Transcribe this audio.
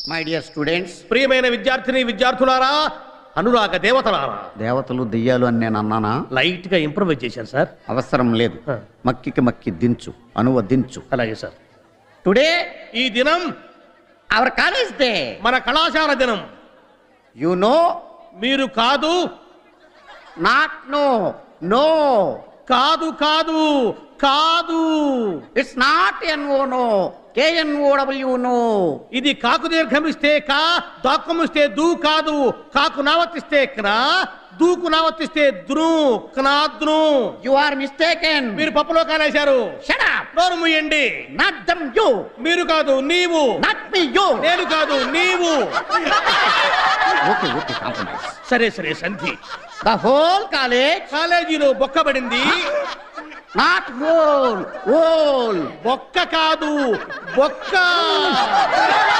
My dear students, ప్రియమైన విద్యార్థిని విద్యార్థులారా, అనురాగ దేవతలారా. దేవతలు దెయ్యాలు అని నేను అన్నానా? లైట్ గా ఇంప్రూవైజ్ చేశాను సార్. అవసరం లేదు. మక్కికి మక్కి దించు, అనువదించు. అలాగే సార్. టుడే ఈ దినం అవర్ కాలేజ్ డే. మన కళాశాల దినం. యు నో, మీరు కాదు, నాట్ నో, నో, కాదు కాదు కాదు, it's not N O no, K N O W no. ఇది కాకు దీర్ఘమిస్తే కా, దాక్కుమిస్తే దూ కాదు. కాకు నావర్తిస్తే క్నా, దూకు నావర్తిస్తే ద్రు, క్నాద్రు. You are mistaken. మీరు పప్పులో కాలేశారు. Shut up. నోరు మూయండి. Not dum you. మీరు కాదు నీవు. Not me you. నేను కాదు నీవు. Okay okay, compromise. సరే సరే సంధి. The whole college. కాలేజీలో బొక్కబడింది. Not whole, whole. బొక్క కాదు, బొక్క.